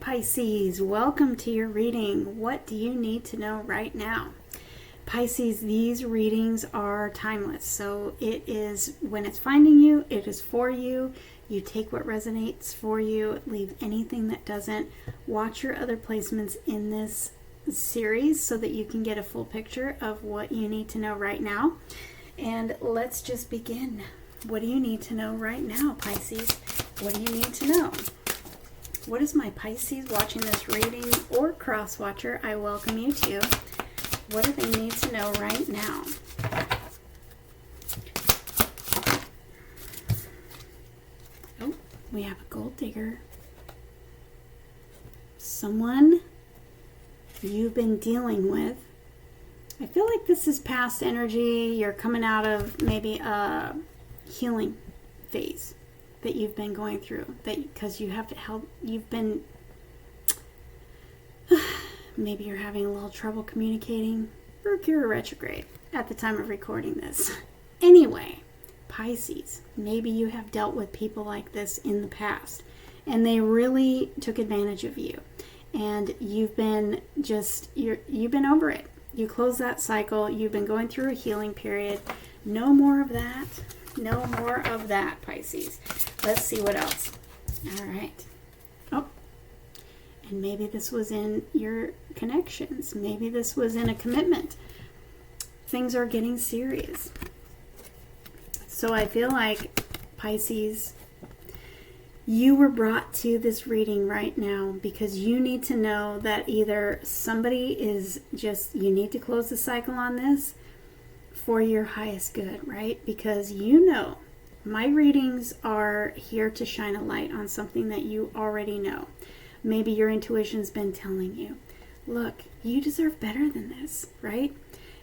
Pisces, welcome to your reading. What do you need to know right now? Pisces, these readings are timeless. So it is, when it's finding you, it is for you. You take what resonates for you, leave anything that doesn't. Watch your other placements in this series so that you can get a full picture of what you need to know right now. And let's just begin. What do you need to know right now, Pisces? What do you need to know? What is my Pisces watching this reading or cross watcher? I welcome you to. What do they need to know right now? Oh, we have a gold digger. Someone you've been dealing with. I feel like this is past energy. You're coming out of maybe a healing phase that you've been going through, that because you have to help, you've been maybe you're having a little trouble communicating. Mercury retrograde at the time of recording this. Anyway, Pisces, maybe you have dealt with people like this in the past and they really took advantage of you, and you've been over it. You closed that cycle. You've been going through a healing period. No more of that. No more of that, Pisces. Let's see what else. All right. Oh, and maybe this was in your connections. Maybe this was in a commitment. Things are getting serious. So I feel like, Pisces, you were brought to this reading right now because you need to know that either somebody is just, you need to close the cycle on this for your highest good, right? Because you know, my readings are here to shine a light on something that you already know. Maybe your intuition's been telling you, look, you deserve better than this, right?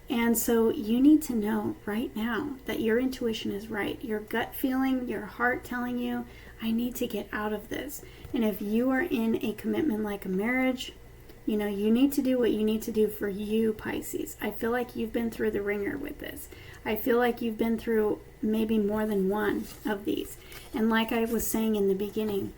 And so you need to know right now that your intuition is right. Your gut feeling, your heart telling you, I need to get out of this. And if you are in a commitment like a marriage, you know, you need to do what you need to do for you, Pisces. I feel like you've been through the ringer with this. I feel like you've been through maybe more than one of these. And like I was saying in the beginning,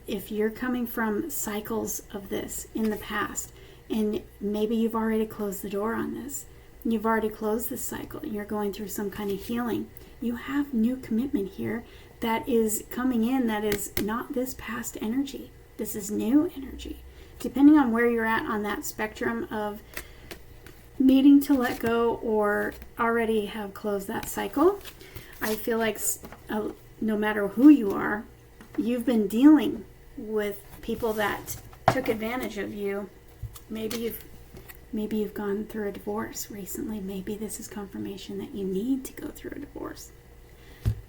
if you're coming from cycles of this in the past, and maybe you've already closed the door on this, you've already closed this cycle, you're going through some kind of healing, you have new commitment here that is coming in that is not this past energy. This is new energy. Depending on where you're at on that spectrum of needing to let go or already have closed that cycle, I feel like no matter who you are, you've been dealing with people that took advantage of you. Maybe you've gone through a divorce recently. Maybe this is confirmation that you need to go through a divorce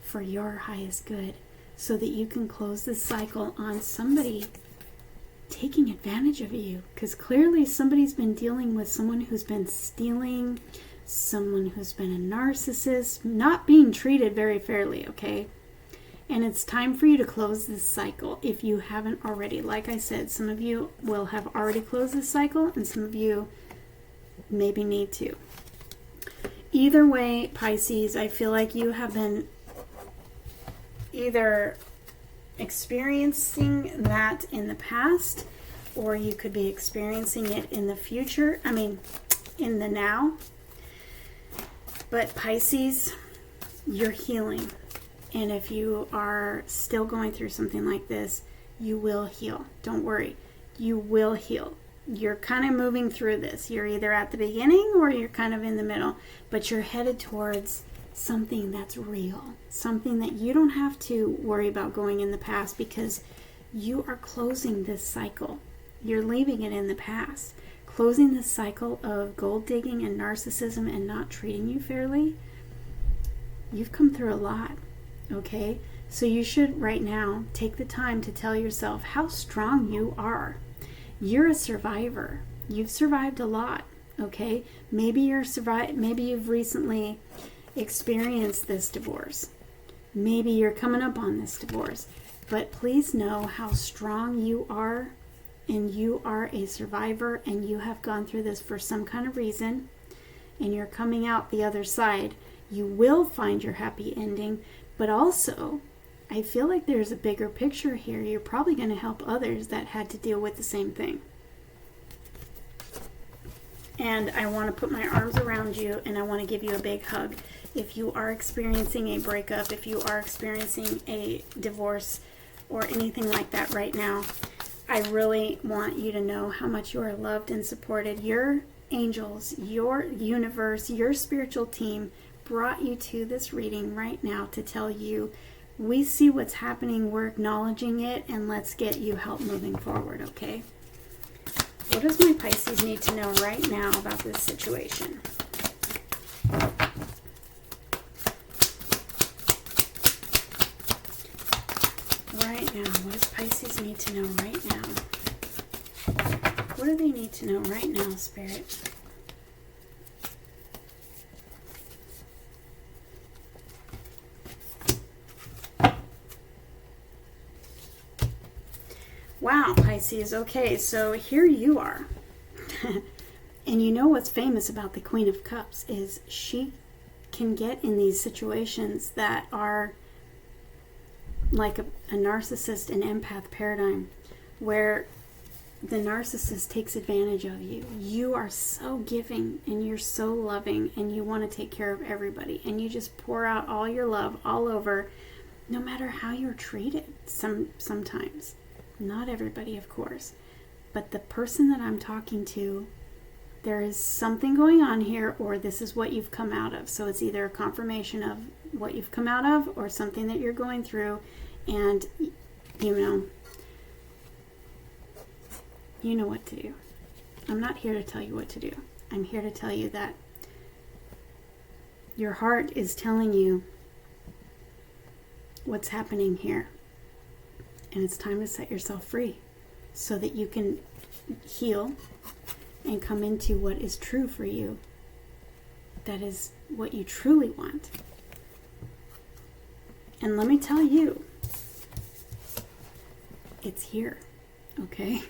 for your highest good so that you can close this cycle on somebody taking advantage of you, because clearly somebody's been dealing with someone who's been stealing, someone who's been a narcissist, not being treated very fairly, okay? And it's time for you to close this cycle if you haven't already. Like I said, some of you will have already closed this cycle and some of you maybe need to. Either way, Pisces, I feel like you have been either experiencing that in the past, or you could be experiencing it in the future. I mean, in the now. But Pisces, you're healing. And if you are still going through something like this, you will heal. Don't worry. You will heal. You're kind of moving through this. You're either at the beginning or you're kind of in the middle. But you're headed towards something that's real, something that you don't have to worry about going in the past, because you are closing this cycle. You're leaving it in the past. Closing this cycle of gold digging and narcissism and not treating you fairly. You've come through a lot, okay? So you should right now take the time to tell yourself how strong you are. You're a survivor. You've survived a lot, okay? Maybe you've recently experience this divorce. Maybe you're coming up on this divorce. But please know how strong you are, and you are a survivor, and you have gone through this for some kind of reason, and you're coming out the other side. You will find your happy ending, but also I feel like there's a bigger picture here. You're probably going to help others that had to deal with the same thing. And I want to put my arms around you and I want to give you a big hug. If you are experiencing a breakup, if you are experiencing a divorce or anything like that right now, I really want you to know how much you are loved and supported. Your angels, your universe, your spiritual team brought you to this reading right now to tell you, we see what's happening, we're acknowledging it, and let's get you help moving forward, okay? What does my Pisces need to know right now about this situation? Right now, what does Pisces need to know right now? What do they need to know right now, Spirit? Wow, Pisces. Okay, so here you are. And you know what's famous about the Queen of Cups is she can get in these situations that are like a narcissist and empath paradigm, where the narcissist takes advantage of you. You are so giving and you're so loving and you want to take care of everybody and you just pour out all your love all over, no matter how you're treated. Sometimes. Not everybody, of course. But the person that I'm talking to, there is something going on here, or this is what you've come out of. So it's either a confirmation of what you've come out of or something that you're going through. And, you know what to do. I'm not here to tell you what to do. I'm here to tell you that your heart is telling you what's happening here. And it's time to set yourself free so that you can heal and come into what is true for you. That is what you truly want. And let me tell you, it's here, okay?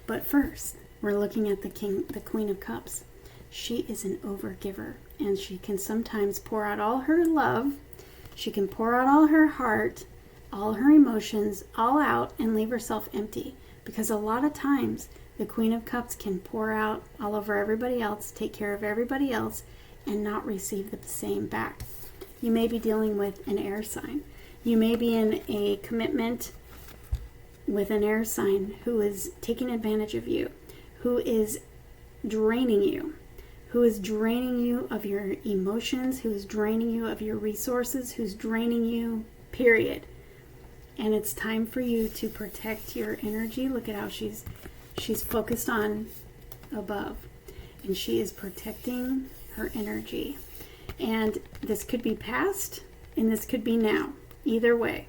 But first, we're looking at the Queen of Cups. She is an overgiver, and she can sometimes pour out all her love. She can pour out all her heart, all her emotions, all out, and leave herself empty. Because a lot of times, the Queen of Cups can pour out all over everybody else, take care of everybody else, and not receive the same back. You may be dealing with an air sign. You may be in a commitment with an air sign who is taking advantage of you, who is draining you, who is draining you of your emotions, who is draining you of your resources, who's draining you, period. And it's time for you to protect your energy. Look at how she's focused on above. And she is protecting her energy. And this could be past, and this could be now. Either way.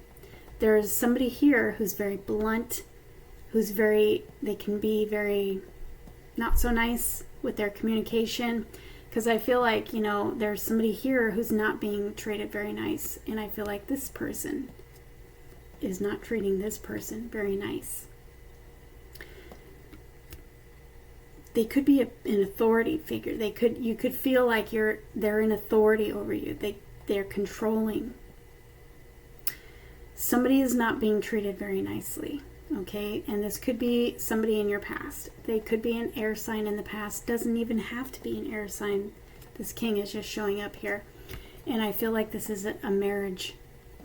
There's somebody here who's very blunt, they can be very not so nice with their communication. Because I feel like, there's somebody here who's not being treated very nice. And I feel like this person is not treating this person very nice. They could be an authority figure. You could feel like they're in authority over you. They're controlling. Somebody is not being treated very nicely, okay? And this could be somebody in your past. They could be an air sign in the past. Doesn't even have to be an air sign. This king is just showing up here. And I feel like this is a marriage,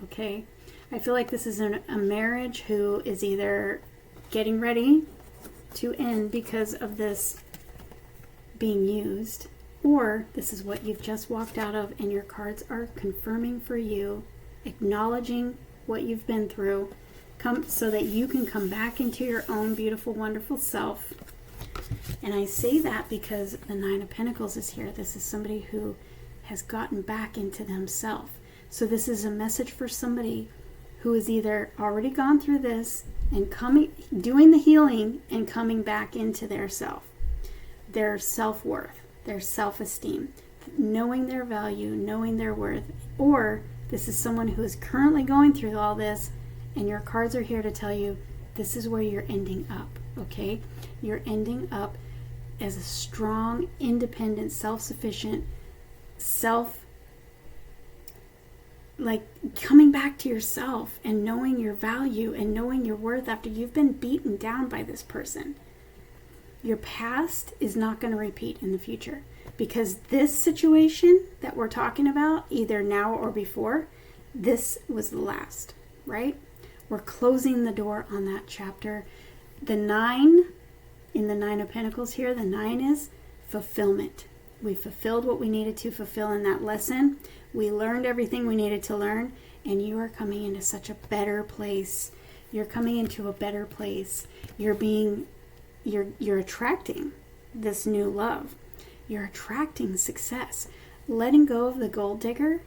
okay? I feel like this is a marriage who is either getting ready to end because of this being used, or this is what you've just walked out of and your cards are confirming for you, acknowledging what you've been through, so that you can come back into your own beautiful, wonderful self. And I say that because the Nine of Pentacles is here. This is somebody who has gotten back into themselves. So this is a message for somebody who has either already gone through this and doing the healing and coming back into their self, their self-worth, their self-esteem, knowing their value, knowing their worth. Or this is someone who is currently going through all this, and your cards are here to tell you this is where you're ending up, okay? You're ending up as a strong, independent, self-sufficient, like coming back to yourself and knowing your value and knowing your worth after you've been beaten down by this person. Your past is not going to repeat in the future, because this situation that we're talking about, either now or before, this was the last, right? We're closing the door on that chapter. The 9, in the 9 of Pentacles here, the 9 is fulfillment. We fulfilled what we needed to fulfill in that lesson. We learned everything we needed to learn, and you are coming into such a better place. You're coming into a better place. You're attracting this new love. You're attracting success. Letting go of the gold digger,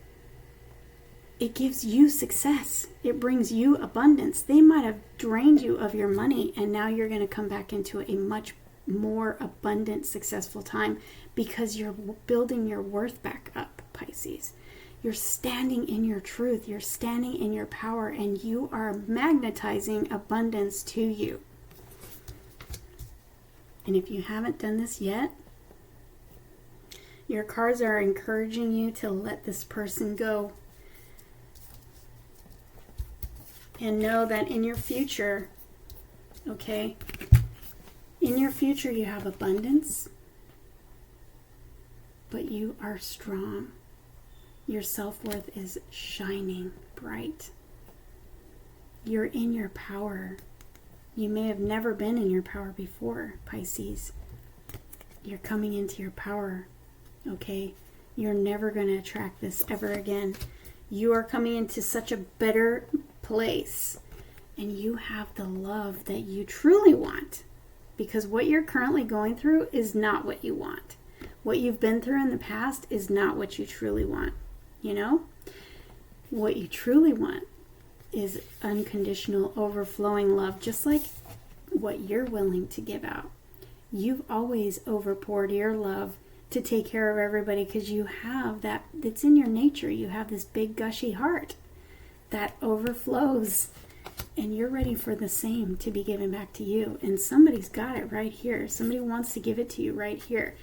it gives you success. It brings you abundance. They might have drained you of your money, and now you're going to come back into a much more abundant, successful time, because you're building your worth back up, Pisces. You're standing in your truth. You're standing in your power, and you are magnetizing abundance to you. And if you haven't done this yet, your cards are encouraging you to let this person go. And know that in your future, okay, in your future you have abundance, but you are strong. Your self-worth is shining bright. You're in your power. You may have never been in your power before, Pisces. You're coming into your power, okay? You're never going to attract this ever again. You are coming into such a better place, and you have the love that you truly want, because what you're currently going through is not what you want. What you've been through in the past is not what you truly want. You know, what you truly want is unconditional, overflowing love, just like what you're willing to give out. You've always overpoured your love to take care of everybody, because you have that. It's in your nature. You have this big gushy heart that overflows, and you're ready for the same to be given back to you. And somebody's got it right here. Somebody wants to give it to you right here.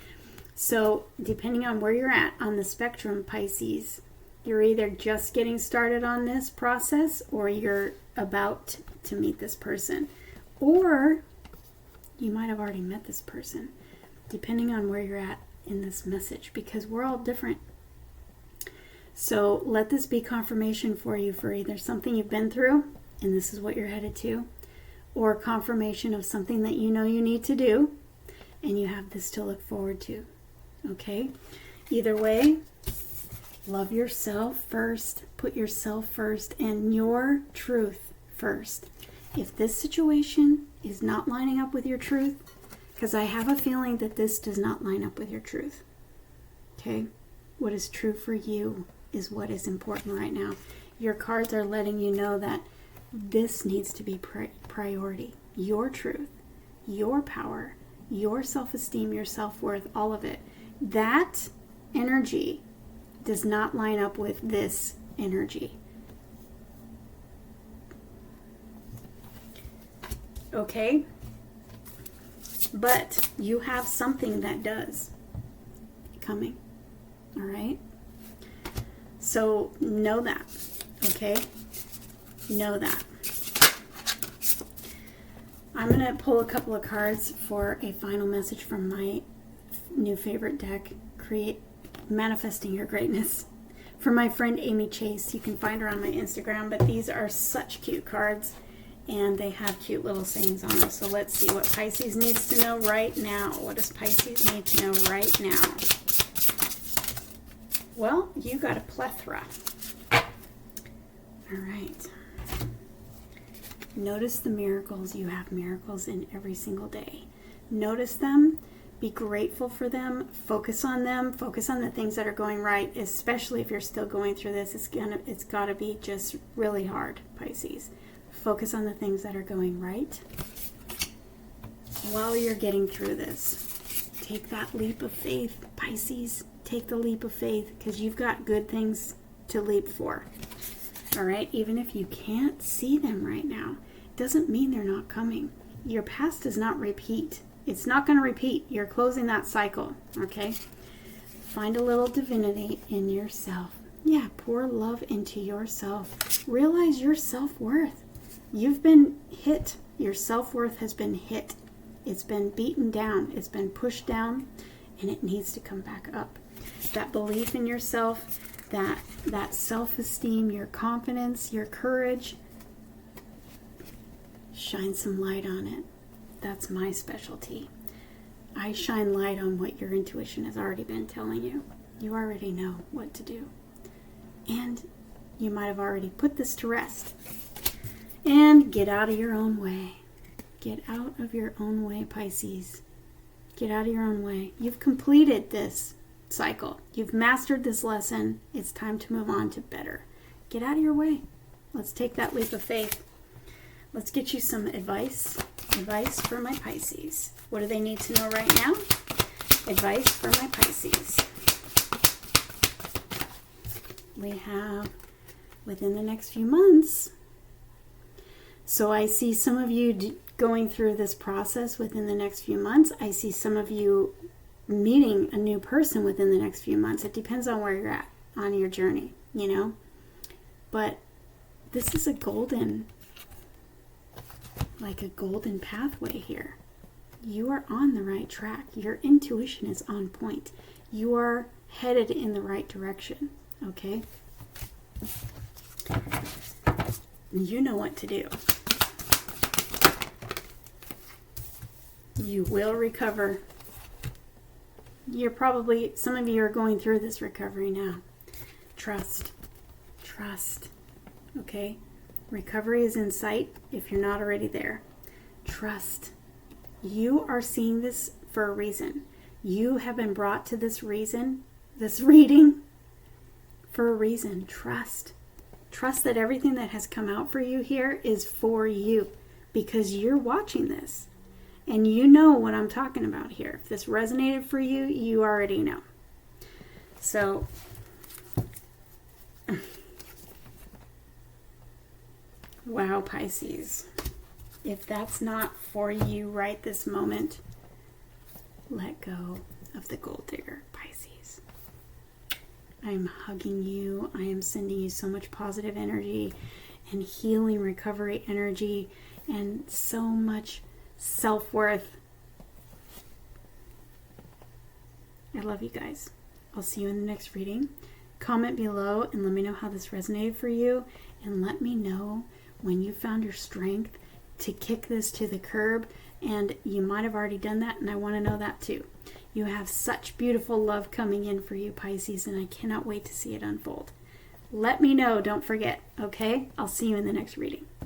So depending on where you're at on the spectrum, Pisces, you're either just getting started on this process, or you're about to meet this person, or you might have already met this person, depending on where you're at in this message, because we're all different. So let this be confirmation for you for either something you've been through, and this is what you're headed to, or confirmation of something that you know you need to do, and you have this to look forward to. Okay? Either way, love yourself first, put yourself first, and your truth first. If this situation is not lining up with your truth, because I have a feeling that this does not line up with your truth. Okay? What is true for you is what is important right now. Your cards are letting you know that this needs to be priority. Your truth, your power, your self-esteem, your self-worth, all of it. That energy does not line up with this energy. Okay? But you have something that does coming. All right? So know that. Okay? Know that. I'm going to pull a couple of cards for a final message from my new favorite deck, Manifesting Your Greatness. For my friend Amy Chase. You can find her on my Instagram, but these are such cute cards, and they have cute little sayings on them. So let's see what Pisces needs to know right now. What does Pisces need to know right now? Well, you got a plethora. All right. Notice the miracles. You have miracles in every single day. Notice them. Be grateful for them. Focus on them. Focus on the things that are going right, especially if you're still going through this. It's got to be just really hard, Pisces. Focus on the things that are going right while you're getting through this. Take that leap of faith, Pisces. Take the leap of faith, because you've got good things to leap for. All right? Even if you can't see them right now, doesn't mean they're not coming. Your past does not repeat. It's not going to repeat. You're closing that cycle, okay? Find a little divinity in yourself. Yeah, pour love into yourself. Realize your self-worth. You've been hit. Your self-worth has been hit. It's been beaten down. It's been pushed down, and it needs to come back up. That belief in yourself, that self-esteem, your confidence, your courage, shine some light on it. That's my specialty. I shine light on what your intuition has already been telling you. You already know what to do. And you might have already put this to rest. And get out of your own way. Get out of your own way, Pisces. Get out of your own way. You've completed this cycle. You've mastered this lesson. It's time to move on to better. Get out of your way. Let's take that leap of faith. Let's get you some advice. Advice for my Pisces. What do they need to know right now? Advice for my Pisces. We have within the next few months. So I see some of you going through this process within the next few months. I see some of you meeting a new person within the next few months. It depends on where you're at on your journey, you know. But this is a golden pathway here. You are on the right track. Your intuition is on point. You are headed in the right direction, okay? You know what to do. You will recover. Some of you are going through this recovery now. Trust, okay? Recovery is in sight if you're not already there. Trust. You are seeing this for a reason. You have been brought to this reading, for a reason. Trust. Trust that everything that has come out for you here is for you, because you're watching this. And you know what I'm talking about here. If this resonated for you, you already know. So, wow, Pisces. If that's not for you right this moment, let go of the gold digger, Pisces. I am hugging you. I am sending you so much positive energy and healing recovery energy and so much self-worth. I love you guys. I'll see you in the next reading. Comment below and let me know how this resonated for you, and let me know when you found your strength to kick this to the curb. And you might have already done that, and I want to know that too. You have such beautiful love coming in for you, Pisces, and I cannot wait to see it unfold. Let me know, don't forget, okay? I'll see you in the next reading.